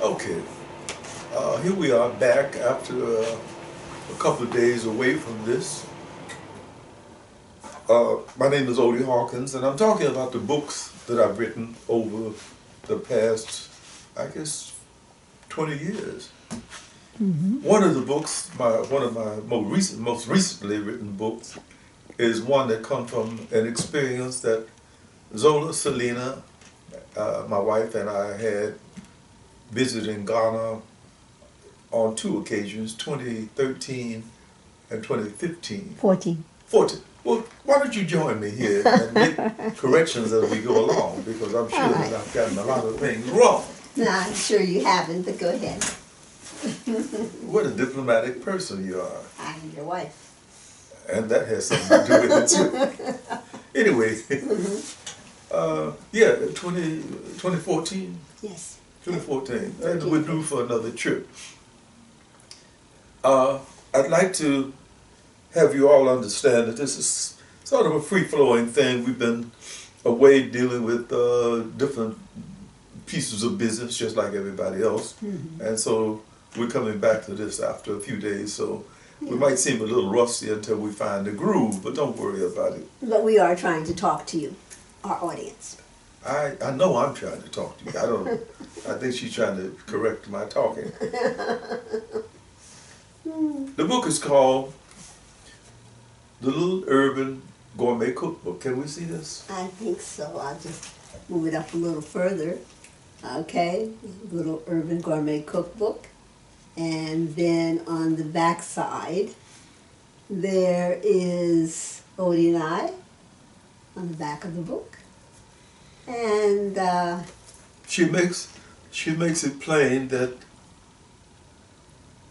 Okay, here we are back after a couple of days away from this. My name is Odie Hawkins, and I'm talking about the books that I've written over the past, I guess, 20 years. One of the books, one of my most recently written books, is one that comes from an experience that Zola, Salena, my wife, and I had visiting Ghana on two occasions, 2013 and 2015. 14. Well, why don't you join me here and make corrections as we go along, because I'm sure that I've gotten a lot of things wrong. No, I'm sure you haven't, but go ahead. What a diplomatic person you are. I'm your wife. And that has something to do with it too. Anyway, yeah, 2014? Yes. 2014, and we're due for another trip. I'd like to have you all understand that this is sort of a free-flowing thing. We've been away dealing with different pieces of business, just like everybody else. And so we're coming back to this after a few days, so we might seem a little rusty until we find the groove, but don't worry about it. But we are trying to talk to you, our audience. I know I'm trying to talk to you. I think she's trying to correct my talking. The book is called The Lil Urban Gourmet Cookbook. Can we see this? I think so. I'll just move it up a little further. Okay, Lil Urban Gourmet Cookbook. And then on the back side, there is Odie and I on the back of the book. And she makes it plain that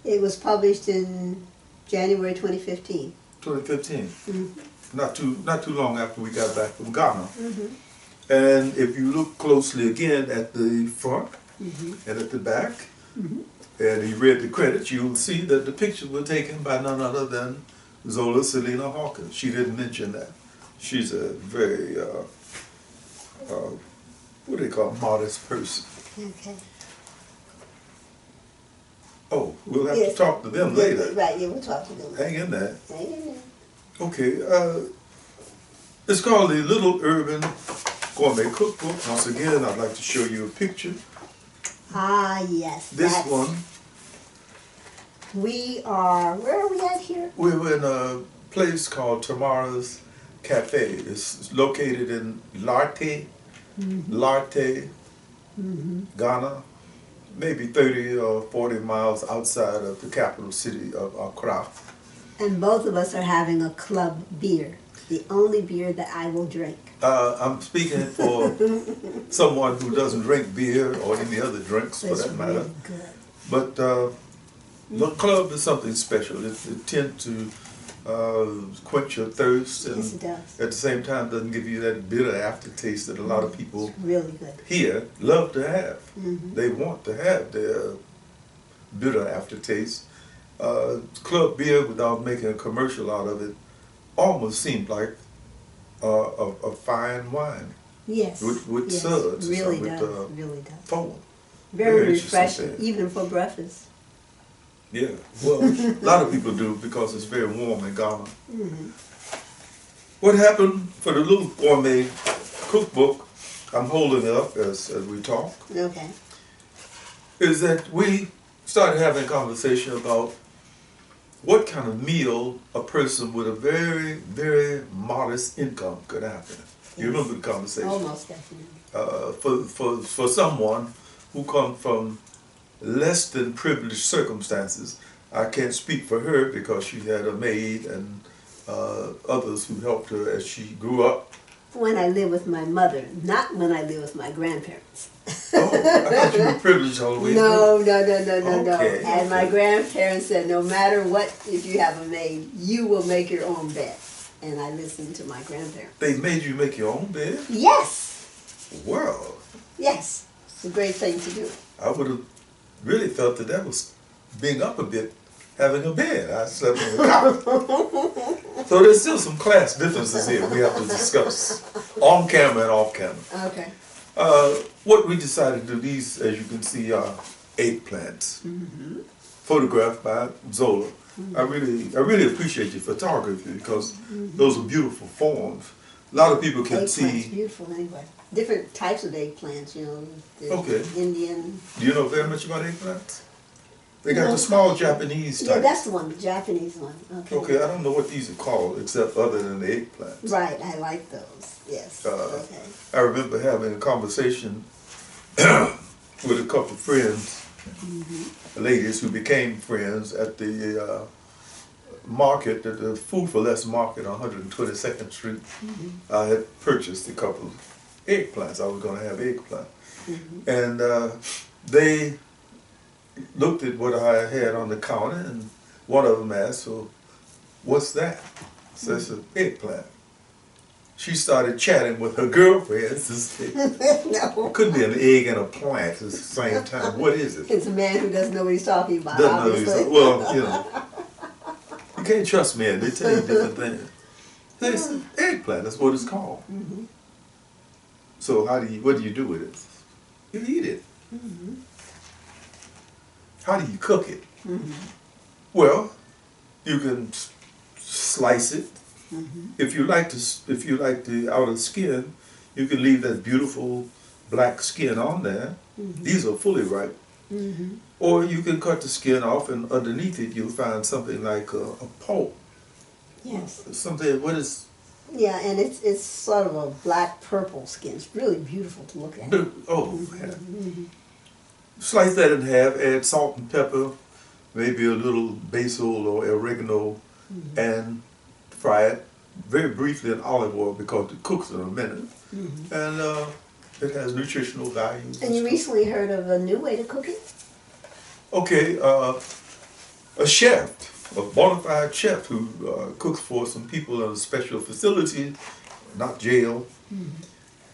it was published in January 2015. 2015. Not too long after we got back from Ghana. And if you look closely again at the front and at the back, and you read the credits, you'll see that the pictures were taken by none other than Zola Salena-Hawkins. She didn't mention that. She's a very, what do they call, modest person. Okay. Oh, we'll have to talk to them later. Right, yeah, we'll talk to them. Hang in there. Hang in there. Okay, it's called the Lil Urban Gourmet Cookbook. Once again, I'd like to show you a picture. Ah, yes. This one. We are, where are we at here? We're in a place called Tamara's Cafe. It's located in Larteh, Ghana, maybe 30 or 40 miles outside of the capital city of Accra. And both of us are having a club beer, the only beer that I will drink. I'm speaking for someone who doesn't drink beer or any other drinks for that matter. Really good. But the club is something special. It tends to quench your thirst, and yes, it does. At the same time doesn't give you that bitter aftertaste that a lot of people really good. here love to have. They want to have their bitter aftertaste. Club beer, without making a commercial out of it, almost seemed like a fine wine. Yes. With yes. suds. Really with, does. Really does. Foam. Very refreshing, even for breakfast. Yeah, well, a lot of people do because it's very warm in Ghana. What happened for the Lil Gourmet Cookbook, I'm holding it up as we talk, Okay. is that we started having a conversation about what kind of meal a person with a very, very modest income could have. You remember the conversation? Almost definitely. For someone who comes from less than privileged circumstances, I can't speak for her because she had a maid and others who helped her as she grew up. When I lived with my mother, not when I lived with my grandparents. Oh, I thought you were privileged all the way No. Okay, And my grandparents said, no matter what, if you have a maid, you will make your own bed. And I listened to my grandparents. They made you make your own bed? Yes. Well. Yes. It's a great thing to do. I would have really felt that was being up a bit, having a bed. I slept on the couch. So there's still some class differences here we have to discuss, on camera and off camera. Okay. What we decided to do, these, as you can see, are eggplants, photographed by Zola. I really appreciate your photography because those are beautiful forms. A lot of people can Eggplant's see. beautiful anyway. Different types of eggplants, you know. There's Okay. Indian. Do you know very much about eggplants? They got No. the small Japanese type. Yeah, that's the one, the Japanese one. Okay. Okay, I don't know what these are called except other than the eggplants. Right, I like those. Yes. Okay. I remember having a conversation with a couple of friends, ladies who became friends at the market, at the Food for Less market on 122nd Street. I had purchased a couple of eggplants. I was going to have eggplant. And they looked at what I had on the counter, and one of them asked, "So, what's that?" So I said, "Eggplant." She started chatting with her girlfriends to say, No. it could be an egg and a plant at the same time. What is it? It's a man who doesn't know what he's talking about, Doesn't know obviously. well, you know. You can't trust men. They tell you different things. They said, eggplant, that's what it's called. So what do you do with it? You eat it. How do you cook it? Well, you can slice it. If you like the outer skin, you can leave that beautiful black skin on there. These are fully ripe. Or you can cut the skin off, and underneath it you'll find something like a pulp. Yes. Something, what is... Yeah, and it's sort of a black purple skin. It's really beautiful to look at. Oh, yeah. Slice that in half, add salt and pepper, maybe a little basil or oregano, and fry it very briefly in olive oil because it cooks in a minute. And it has nutritional values. And you recently heard of a new way to cook it? Okay, a chef, a bona fide chef who cooks for some people in a special facility, not jail,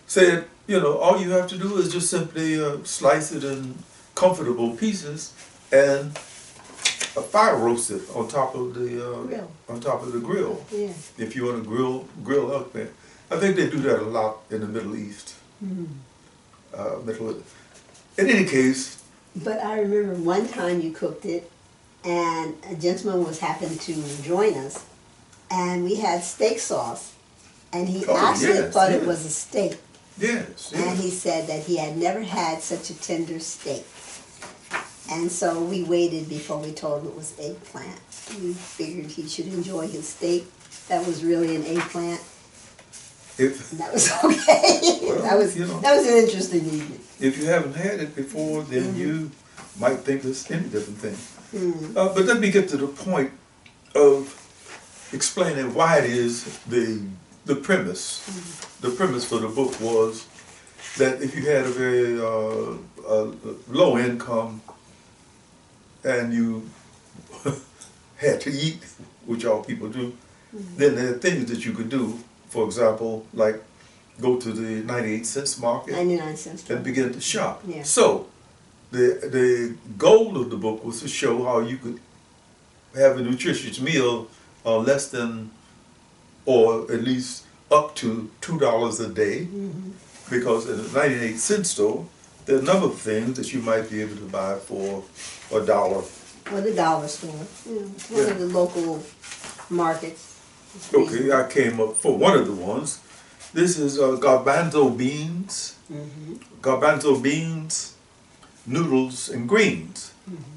said, you know, all you have to do is just simply slice it in comfortable pieces and fire roast it on top of the grill. Yeah. If you want to grill up there. I think they do that a lot in the Middle East. In any case. But I remember one time you cooked it, and a gentleman was happened to join us, and we had steak sauce, and he actually thought it was a steak. Yes, And he said that he had never had such a tender steak. And so we waited before we told him it was eggplant. We figured he should enjoy his steak. That was really an eggplant. And that was okay. Well, that was an interesting evening. If you haven't had it before, then you might think it's any different thing. But let me get to the point of explaining why it is the premise. The premise for the book was that if you had a very low income and you had to eat, which all people do, then there are things that you could do. For example, like go to the 98-cent market 99 cents. and begin to shop. Yeah. So the goal of the book was to show how you could have a nutritious meal less than, or at least up to $2 a day, because in a 98-cent store, there are a number of things that you might be able to buy for $1. Or the dollar store. One of the local markets. Okay, I came up for one of the ones. This is garbanzo beans. Garbanzo beans, noodles, and greens.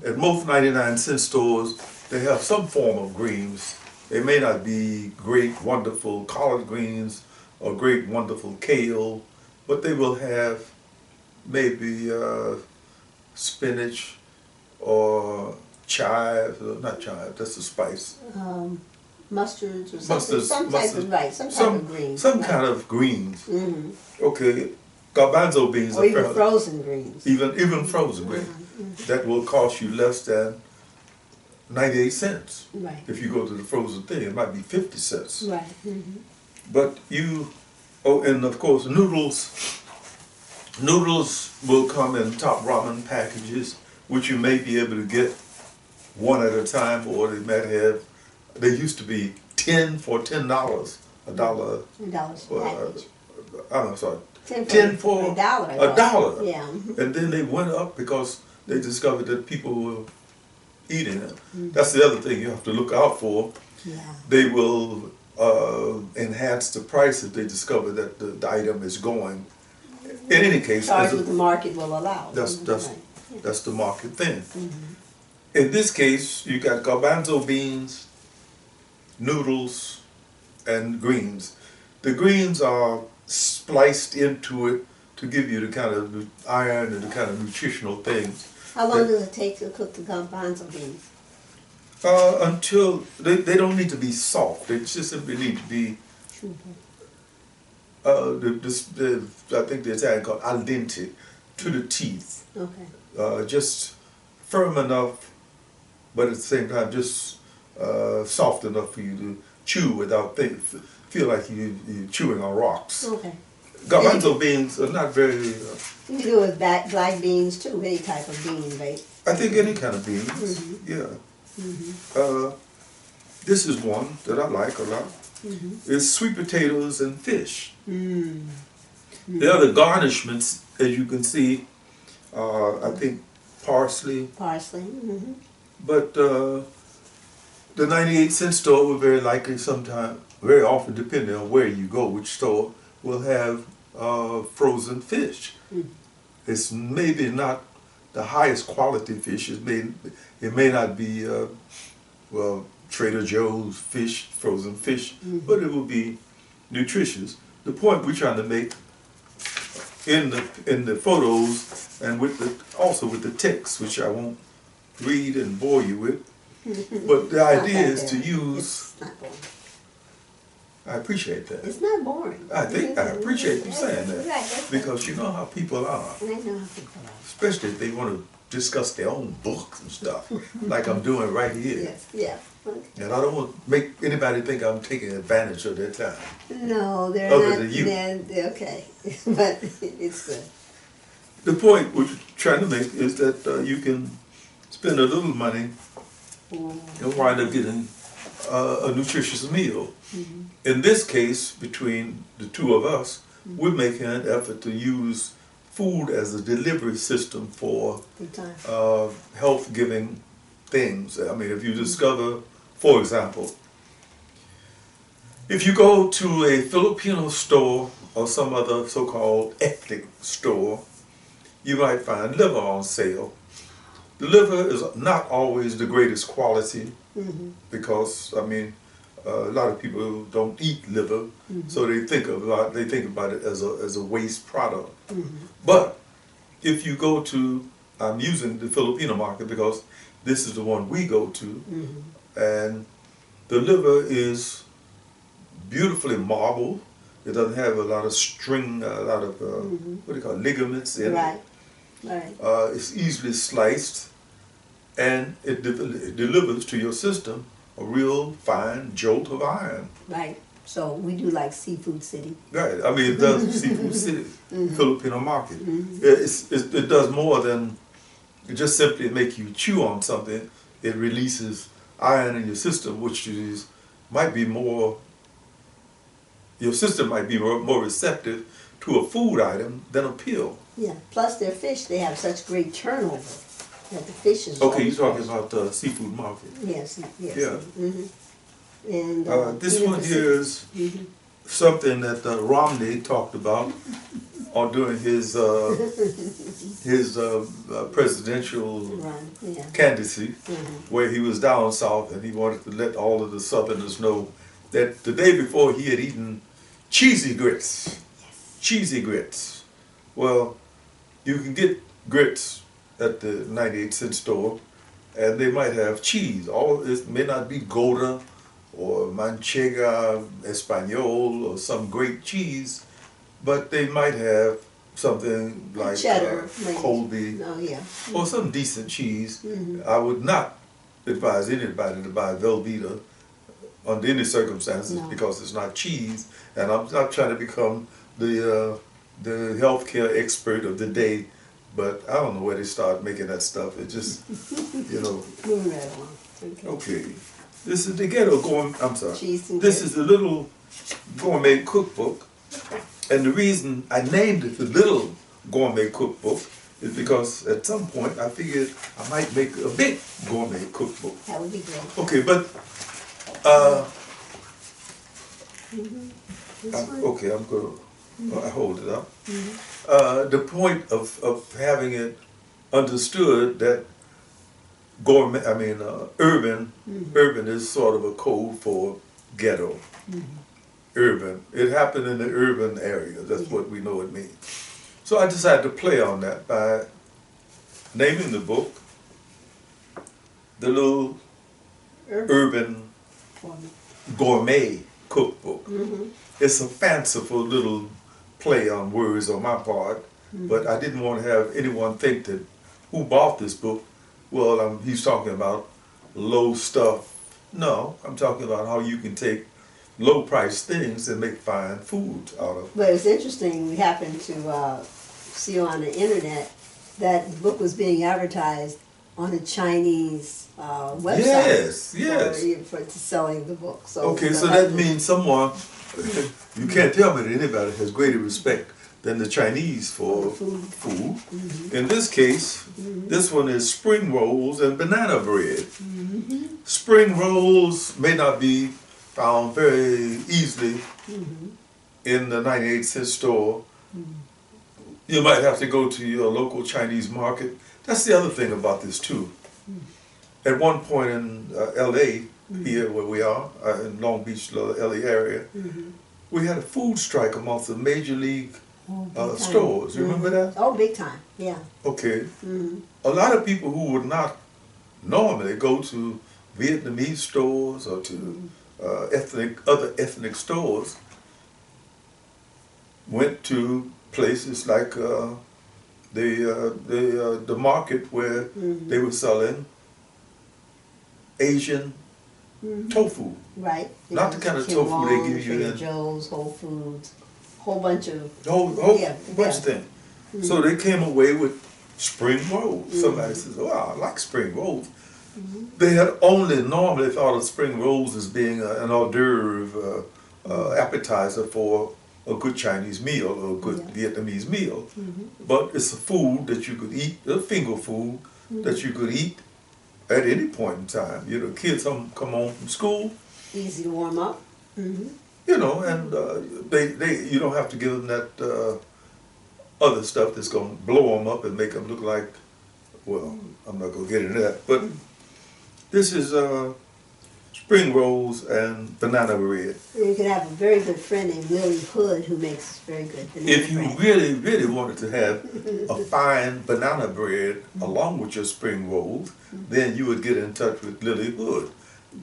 At most 99-cent stores, they have some form of greens. They may not be great, wonderful collard greens or great, wonderful kale, but they will have maybe spinach or chive, not chive, that's a spice. Mustards or something, some type of greens. Some kind of greens. Okay, garbanzo beans or even frozen greens. Even frozen greens. That will cost you less than 98 cents. Right. If you go to the frozen thing, it might be 50 cents. Right. But and of course noodles will come in top ramen packages, which you may be able to get one at a time, or they might have. They used to be 10 for $10, $1. I'm sorry, 10 for $1. $1. Yeah. And then they went up because they discovered that people were eating it. That's the other thing you have to look out for. Yeah. They will enhance the price if they discover that the item is going. In any case, Charge what the market will allow. that's that's the market thing. Mm-hmm. In this case, you got garbanzo beans, noodles, and greens. The greens are spliced into it to give you the kind of iron and the kind of nutritional things. How long does it take to cook the garbanzo beans? Until they don't need to be soft. They just simply need to be. I think the Italian called al dente, to the teeth. Okay. Just firm enough, but at the same time just soft enough for you to chew without feel like you're chewing on rocks. Okay. Garbanzo beans are not very. You can do it with black beans too, any type of bean, right? I think any kind of beans. Mm-hmm. Yeah. Mm-hmm. This is one that I like a lot. Mm-hmm. It's sweet potatoes and fish. Mm-hmm. The other garnishments, as you can see, I think parsley. Parsley. Mm-hmm. But the 98-cent store will very likely very often, depending on where you go, which store, will have frozen fish. Mm-hmm. It's maybe not the highest quality fish. It may not be, Trader Joe's fish, frozen fish, but it will be nutritious. The point we're trying to make in the photos and also with the text, which I won't read and bore you with, but the idea is to use. It's not boring. I appreciate that. It's not boring. I appreciate you saying that, Right, because you know how people are, I know how people are. especially if they want to discuss their own books and stuff, like I'm doing right here. Yes, yeah. Okay. And I don't want to make anybody think I'm taking advantage of their time. No, they're Other not. than you. They're okay, but it's good. The point we're trying to make is that you can spend a little money and wind up getting a nutritious meal. Mm-hmm. In this case, between the two of us, we're making an effort to use food as a delivery system for Good time. health-giving things. I mean, if you discover, for example, if you go to a Filipino store or some other so-called ethnic store, you might find liver on sale. The liver is not always the greatest quality because, I mean, a lot of people don't eat liver, so they think about it as a waste product. But if you go to, I'm using the Filipino market because this is the one we go to, and the liver is beautifully marbled. It doesn't have a lot of what do you call it, ligaments in it. Right. It's easily sliced, and it delivers to your system a real fine jolt of iron. Right. So we do like Seafood City. Right. I mean, it does Seafood City, Filipino market. It does more than just simply make you chew on something. It releases iron in your system, which might be more. Your system might be more receptive to a food item than a pill. Yeah. Plus their fish, they have such great turnover that the fish is. Okay, you're talking about the seafood market. Yes. Yeah. And this one here is something that Romney talked about during his presidential candidacy, where he was down south and he wanted to let all of the Southerners know that the day before he had eaten cheesy grits. Cheesy grits. Well, you can get grits at the 98-cent store, and they might have cheese. It may not be Gouda or Manchega Espanol or some great cheese, but they might have something like cheddar, Colby, or some decent cheese. I would not advise anybody to buy Velveeta under any circumstances because it's not cheese, and I'm not trying to become the healthcare expert of the day, but I don't know where they start making that stuff. It just, you know. Okay. This is the ghetto I'm sorry. This is the Little Gourmet Cookbook, and the reason I named it the Little Gourmet Cookbook is because at some point I figured I might make a big gourmet cookbook. That would be great. Okay, but okay, I'm gonna I hold it up. The point of having it understood that gourmet, urban, urban is sort of a code for ghetto. Urban. It happened in the urban area. That's what we know it means. So I decided to play on that by naming the book the Lil Urban Gourmet Cookbook. It's a fanciful little play on words on my part, but I didn't want to have anyone think that who bought this book, well, he's talking about low stuff. No, I'm talking about how you can take low priced things and make fine food out of. But it's interesting, we happened to see on the internet that the book was being advertised on a Chinese website. Yes, yes. For selling the book. So okay, so that means someone, you can't tell me that anybody has greater respect than the Chinese for food. In this case, this one is spring rolls and banana bread. Spring rolls may not be found very easily in the 98-cent store. You might have to go to your local Chinese market. That's the other thing about this too. At one point in LA, here where we are, in Long Beach, LA area, we had a food strike amongst the major league stores. You remember that? Oh, big time, yeah. Okay. A lot of people who would not normally go to Vietnamese stores or to other ethnic stores went to places like the market where they were selling Asian tofu. Right. Not the kind of tofu they give you in Joe's, Whole Foods, whole bunch of bunch of things. So they came away with spring rolls. Somebody says, "Oh, I like spring rolls." They had only normally thought of spring rolls as being an hors d'oeuvre appetizer for a good Chinese meal or a good Vietnamese meal. But it's a food that you could eat, a finger food that you could eat at any point in time. You know, kids come home from school. Easy to warm up. You know, and you don't have to give them that other stuff that's going to blow them up and make them look like, well, I'm not going to get into that. But this is spring rolls and banana bread. You could have a very good friend named Lily Hood who makes very good banana bread. If you really, really wanted to have a fine banana bread along with your spring rolls, then you would get in touch with Lily Hood.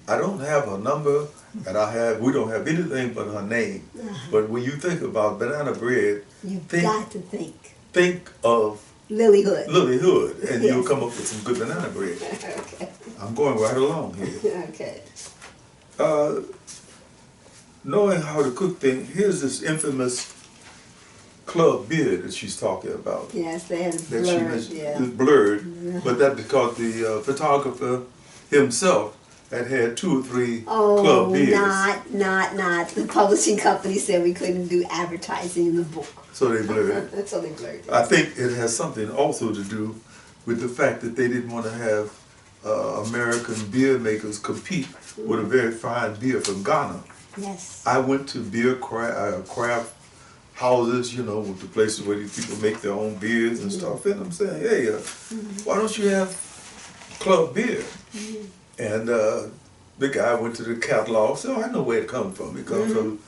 I don't have her number, and we don't have anything but her name. But when you think about banana bread, you've got to think of Lily Hood. Lily Hood, and you'll come up with some good banana bread. Okay. I'm going right along here. Okay. Knowing how to cook things, here's this infamous club beer that she's talking about. Yes, they had it blurred. It's blurred, but that's because the photographer himself had 2 or 3 club beers. Not. The publishing company said we couldn't do advertising in the book. So they blurred it. So they blurred it. I think it has something also to do with the fact that they didn't want to have American beer makers compete with a very fine beer from Ghana. Yes. I went to beer craft houses, you know, with the places where these people make their own beers and stuff, and I'm saying, hey, why don't you have club beer? And the guy went to the catalog, said, oh, I know where it comes from. It comes from,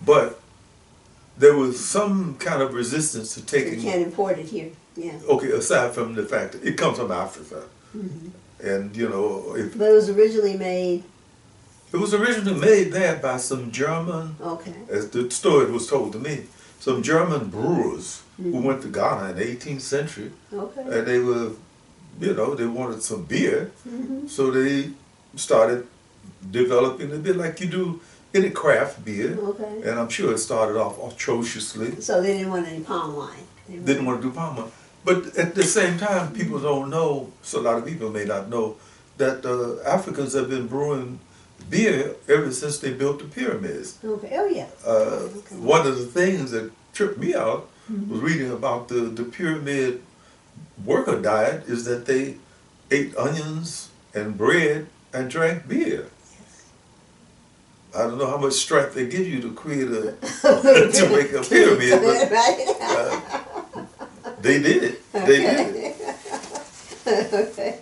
but there was some kind of resistance to taking. You can't import it here, yeah. Okay, aside from the fact that it comes from Africa. And, you know. But it was originally made. It was originally made there by some German, as the story was told to me, some German brewers who went to Ghana in the 18th century. And they were, you know, they wanted some beer. So they started developing a bit like you do any craft beer. And I'm sure it started off atrociously. So they didn't want any palm wine. Didn't want to do palm wine. But at the same time, people don't know, so a lot of people may not know, that Africans have been brewing beer ever since they built the pyramids. Oh, yeah. One of the things that tripped me out was reading about the pyramid worker diet is that they ate onions and bread and drank beer. I don't know how much strength they give you to create a to make a pyramid, but they did it. They did it. Okay.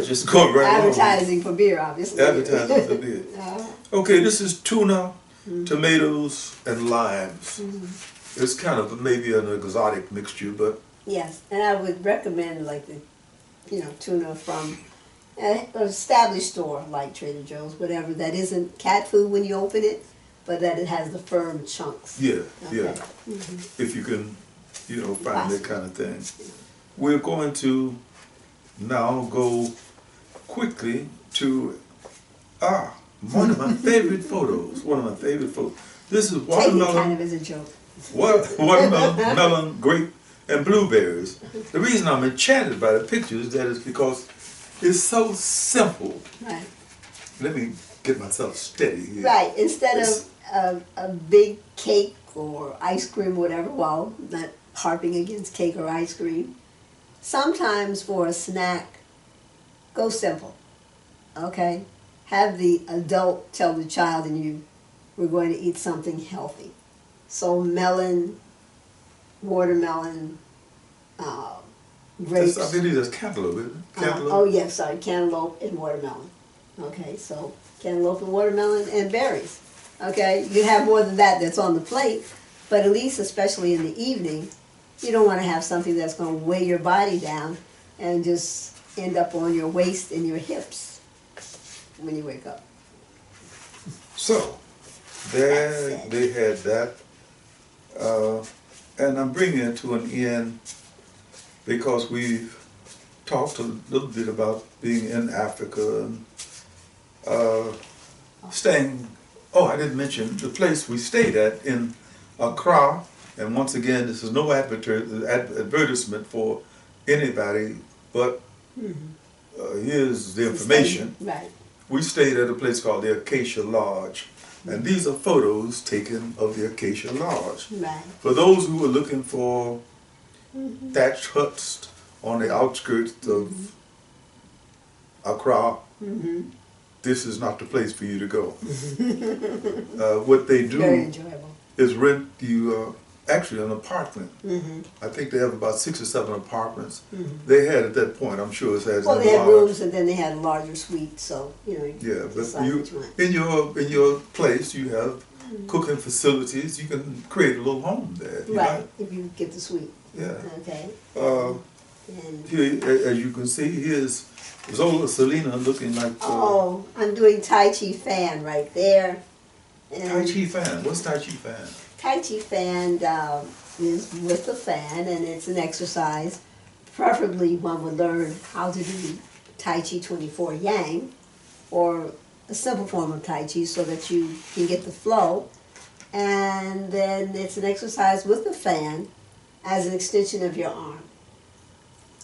Just going right along. Advertising for beer, obviously. Advertising for beer. Okay, this is tuna, tomatoes, and limes. It's kind of maybe an exotic mixture, but yes, and I would recommend like the, tuna from an established store like Trader Joe's, whatever, that isn't cat food when you open it, but that it has the firm chunks. yeah. If you can, find that kind of thing. We're going to now go quickly to one of my favorite photos. One of my favorite photos. This is watermelon. Take it kind of as a joke. Watermelon, melon, grape, and blueberries. The reason I'm enchanted by the pictures that is because it's so simple. Right. Let me get myself steady here. Right. Instead of a big cake or ice cream, whatever. Well, not harping against cake or ice cream. Sometimes for a snack, go simple. Okay? Have the adult tell the child and you, we're going to eat something healthy. So melon, watermelon, grapes. I believe that's cantaloupe, isn't it? Cantaloupe? Oh yes, sorry, cantaloupe and watermelon. Okay, so cantaloupe and watermelon and berries. Okay, you can have more than that that's on the plate, but at least, especially in the evening, you don't want to have something that's going to weigh your body down and just end up on your waist and your hips when you wake up. So, there they had that. And I'm bringing it to an end because we've talked a little bit about being in Africa and staying. Oh, I didn't mention the place we stayed at in Accra. And once again, this is no advertisement for anybody, but here's the information. Right. We stayed at a place called the Acacia Lodge. And these are photos taken of the Acacia Lodge. Right. For those who are looking for thatched huts on the outskirts of Accra, this is not the place for you to go. What they do Very enjoyable. is rent you actually an apartment. I think they have about 6 or 7 apartments. They had at that point, I'm sure it has. Well, they had rooms and then they had a larger suite, so you Yeah, but decide you which one. in your place you have cooking facilities. You can create a little home there. Right, if you get the suite. Yeah. Okay. And Here, as you can see, here's Zola Selena looking like. oh, I'm doing Tai Chi fan right there. And Tai Chi fan. What's Tai Chi fan? Tai Chi fan is with the fan, and it's an exercise. Preferably, one would learn how to do Tai Chi 24 Yang, or a simple form of Tai Chi, so that you can get the flow. And then it's an exercise with the fan as an extension of your arm.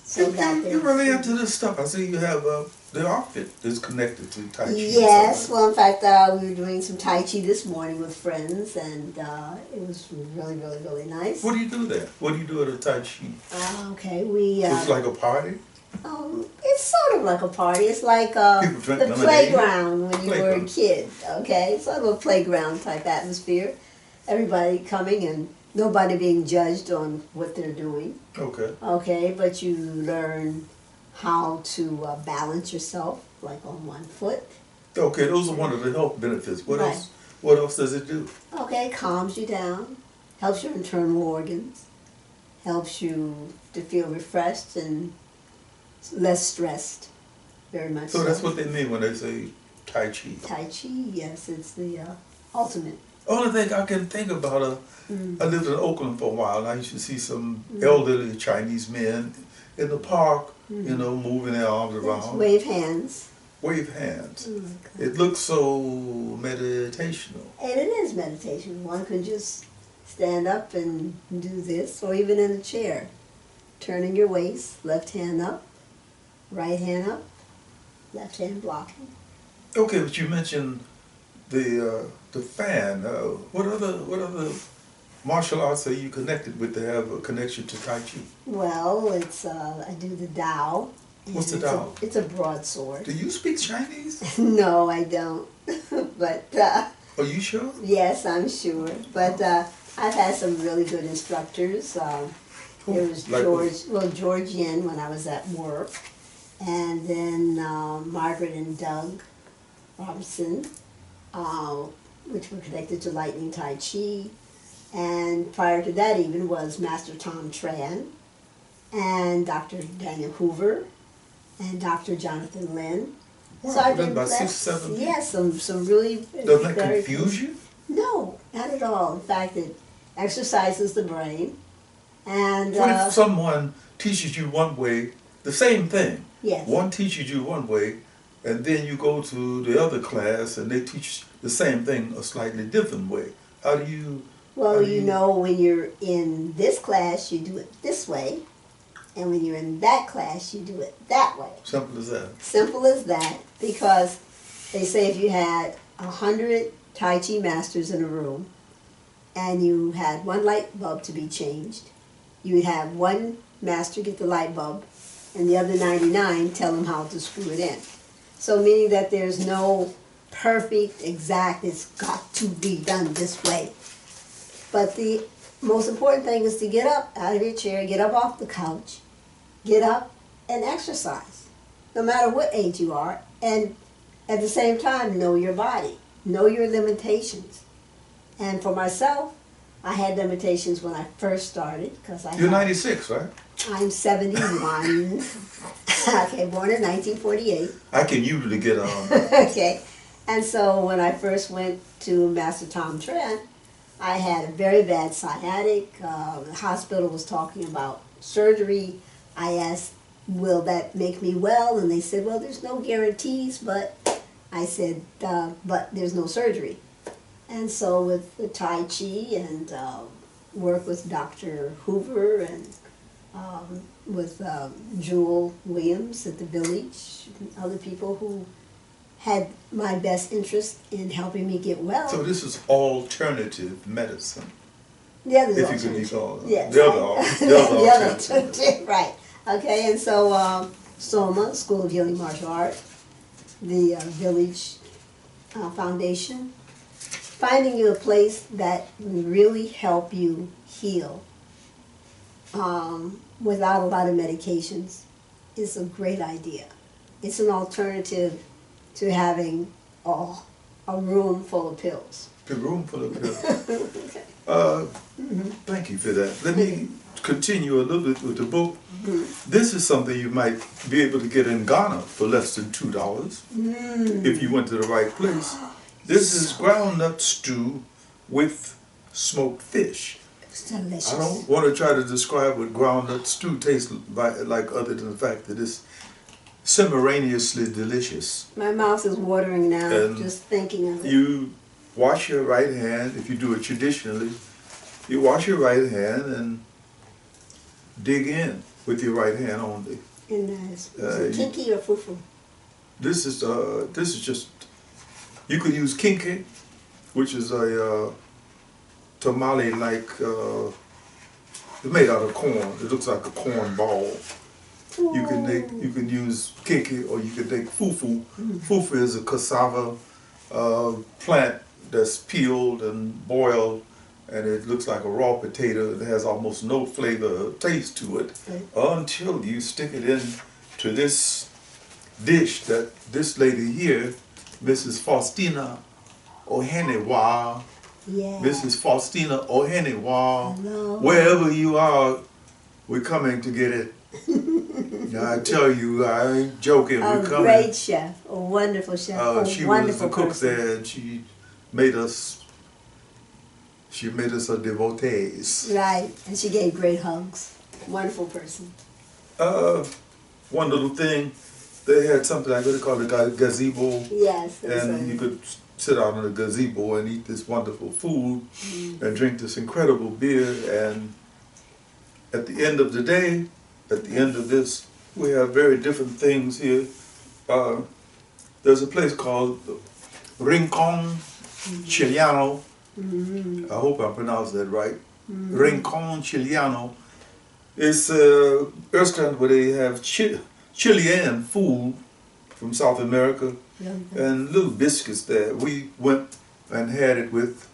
So You're really into this stuff. I see you have the outfit is connected to Tai Chi. Yes, well, in fact, we were doing some Tai Chi this morning with friends, and it was really, really, really nice. What do you do there? What do you do at a Tai Chi? Okay, we... it's like a party? It's sort of like a party. It's like the playground when you were a kid, okay? It's sort of a playground type atmosphere. Everybody coming and nobody being judged on what they're doing. Okay. Okay, but you learn how to balance yourself, like on one foot. Okay, those are one of the health benefits. What else? What else does it do? Okay, calms you down, helps your internal organs, helps you to feel refreshed and less stressed, very much so. So that's what they mean when they say Tai Chi. Tai Chi, yes, it's the ultimate. Only thing I can think about, I lived in Oakland for a while, and I used to see some elderly Chinese men in the park, you know, moving their arms around. Wave hands. Wave hands. It looks so meditational. And it is meditation. One can just stand up and do this, or even in a chair. Turning your waist, left hand up, right hand up, left hand blocking. Okay, but you mentioned the fan. What other martial arts are you connected with to have a connection to Tai Chi? Well, it's I do the Tao. What's the Tao? It's a broadsword. Do you speak Chinese? No, I don't. But Are you sure? yes, I'm sure. But I've had some really good instructors. There was George Yin when I was at work, and then Margaret and Doug Robinson, which were connected to Lightning Tai Chi. And prior to that even was Master Tom Tran, and Dr. Daniel Hoover, and Dr. Jonathan Lin. Wow, So I've been been about blessed. 6, 7 Yeah, some really Doesn't that very confuse you? No, not at all. In fact, it exercises the brain. And What if someone teaches you one way, the same thing? yes. One teaches you one way, and then you go to the other class and they teach the same thing a slightly different way. How do you... Well, you know, when you're in this class, you do it this way, and when you're in that class, you do it that way. Simple as that. Simple as that, because they say if you had 100 Tai Chi masters in a room, and you had one light bulb to be changed, you would have one master get the light bulb, and the other 99 tell them how to screw it in. So meaning that there's no perfect, exact, it's got to be done this way. But the most important thing is to get up out of your chair, get up off the couch, get up and exercise, no matter what age you are, and at the same time, know your body, know your limitations. And for myself, I had limitations when I first started, because You're 96, right? I'm 71. Okay, born in 1948. I can usually get on. Okay, and so when I first went to Master Tom Tran, I had a very bad sciatic. The hospital was talking about surgery. I asked, will that make me well? And they said, well, there's no guarantees, but I said, but there's no surgery. And so with the Tai Chi and work with Dr. Hoover and with Jewel Williams at the Village, and other people who had my best interest in helping me get well. So this is alternative medicine. The other If you could be called. Yes. The other alternative. Right. Okay, and so SOHMA, School of Healing Martial Art, the Village Foundation, finding you a place that will really help you heal without a lot of medications is a great idea. It's an alternative to having a room full of pills. The room full of pills. Okay. Thank you for that. Let me continue a little bit with the book. This is something you might be able to get in Ghana for less than $2 if you went to the right place. This is groundnut stew with smoked fish. It's delicious. I don't want to try to describe what groundnut stew tastes like other than the fact that it's simultaneously delicious. My mouth is watering now, And just thinking of it. You wash your right hand, if you do it traditionally, you wash your right hand and dig in with your right hand only. And is it kinky or fufu? This is just, you could use kinky, which is a tamale-like, it's made out of corn. It looks like a corn ball. You can use kinky or you can take fufu. Fufu is a cassava plant that's peeled and boiled, and it looks like a raw potato. It has almost no flavor or taste to it until you stick it in to this dish that this lady here, Mrs. Faustina Ohenewa, Mrs. Faustina Ohenewa, wherever you are, we're coming to get it. I tell you, I ain't joking. We're coming. A great chef, a wonderful chef, she wonderful was the cook person. there, and she made us her devotees. Right, and she gave great hugs. Wonderful person. One little thing, they had something I really call a gazebo. Yes. And you could sit out in a gazebo and eat this wonderful food and drink this incredible beer. And at the end of the day, at the end of this, we have very different things here. There's a place called Rincon Chiliano. I hope I pronounced that right. Rincon Chiliano. It's a restaurant where they have Chilean food from South America and little biscuits there. We went and had it with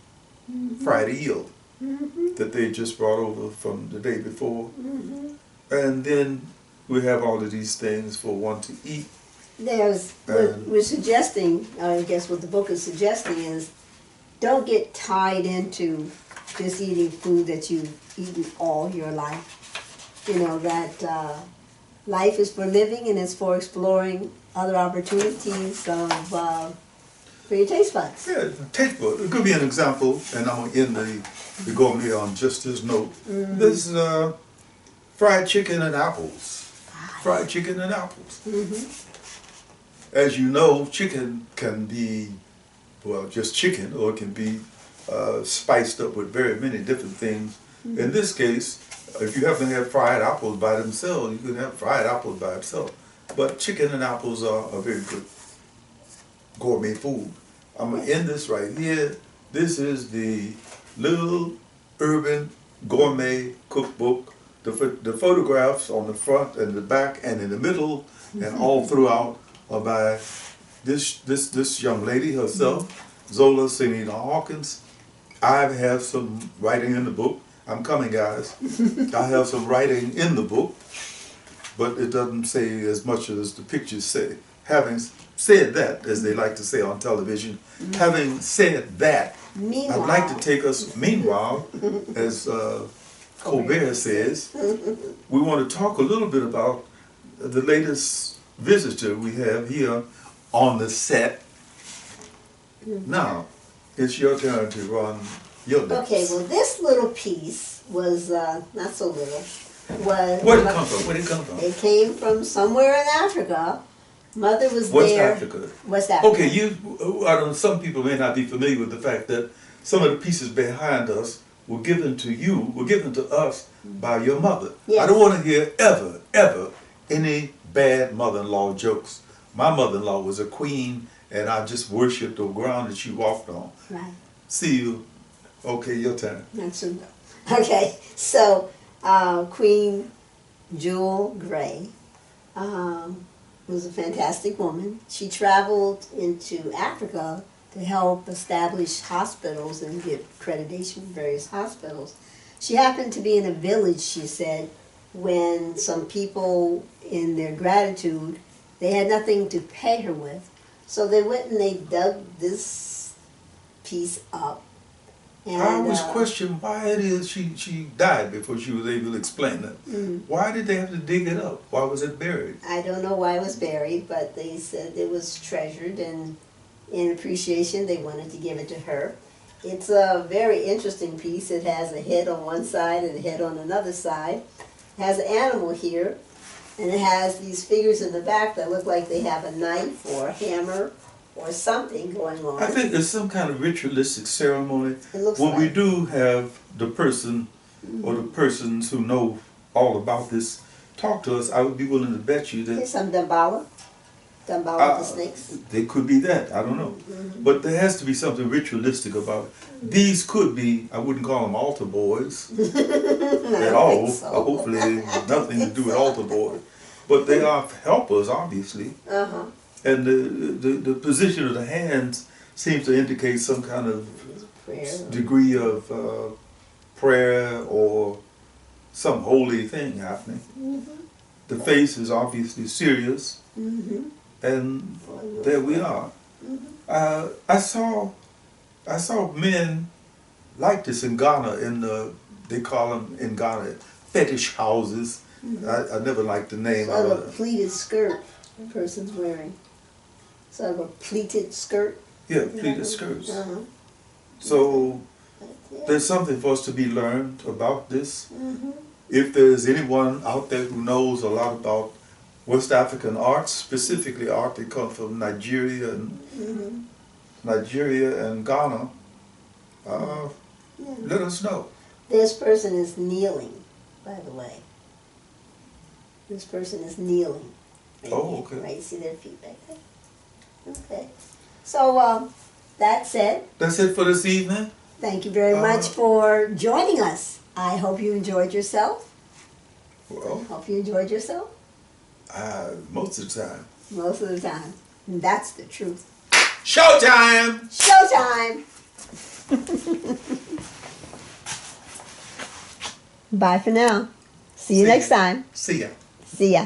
fried eel that they just brought over from the day before. And then we have all of these things for one to eat. There's, what we're suggesting, I guess what the book is suggesting is, don't get tied into just eating food that you've eaten all your life. You know, that life is for living and it's for exploring other opportunities of, for your taste buds. Yeah, taste buds. It could be an example, and I'm going to end the gourmet on just this note. This is fried chicken and apples. Fried chicken and apples. As you know, chicken can be, well, just chicken, or it can be spiced up with very many different things. In this case, if you happen to have fried apples by themselves, you can have fried apples by itself. But chicken and apples are a very good gourmet food. I'm going to end this right here. This is the Lil Urban Gourmet Cookbook. The photographs on the front and the back and in the middle and all throughout are by this young lady herself, Zola and Hawkins. I have some writing in the book. I'm coming, guys. I have some writing in the book, but it doesn't say as much as the pictures say. Having said that, as they like to say on television, having said that, Meanwhile, I'd like to take us, meanwhile, as Colbert says, we want to talk a little bit about the latest visitor we have here on the set. Now, it's your turn to run your lips. okay, well, this little piece was not so little. Was Where did it come from? Where did it come from? It came from somewhere in Africa. Mother was West there. Africa. West Africa. Okay, I don't know, some people may not be familiar with the fact that some of the pieces behind us were given to you, were given to us by your mother. Yes. I don't want to hear ever any bad mother-in-law jokes. My mother-in-law was a queen, and I just worshipped the ground that she walked on. Right. See you. Okay, your turn. That's true. Okay, so Queen Jewel Gray was a fantastic woman. She traveled into Africa to help establish hospitals and get accreditation for various hospitals. She happened to be in a village, she said, when some people, in their gratitude, they had nothing to pay her with. So they went and they dug this piece up. And, I always question why it is she died before she was able to explain it. Why did they have to dig it up? Why was it buried? I don't know why it was buried, but they said it was treasured, and in appreciation they wanted to give it to her. It's a very interesting piece. It has a head on one side and a head on another side. It has an animal here, and it has these figures in the back that look like they have a knife or a hammer or something going on. I think there's some kind of ritualistic ceremony. It looks when we like. do have the person or the persons who know all about this talk to us, I would be willing to bet you that There's some Dambala. Dambala with the snakes. they could be that. I don't know. But there has to be something ritualistic about it. These could be, I wouldn't call them altar boys at all. So. Hopefully nothing to do with altar boys. But they are helpers, obviously. And the position of the hands seems to indicate some kind of degree of prayer or some holy thing happening. The face is obviously serious, and there we are. I saw men like this in Ghana, they call them in Ghana fetish houses. I never liked the name Sort of of a it. pleated skirt the person's wearing. Sort of a pleated skirt. Yeah, pleated skirts. So there's something for us to be learned about this. If there's anyone out there who knows a lot about West African arts, specifically art that comes from Nigeria and Ghana, let us know. This person is kneeling, by the way. This person is kneeling. Right Oh, here, okay. Right, see their feet back there? Okay. So, that said, That's it for this evening. thank you very much for joining us. I hope you enjoyed yourself. Well, Hope you enjoyed yourself. most of the time. Most of the time. And that's the truth. Showtime! Showtime! Bye for now. See you next time. See ya. See ya.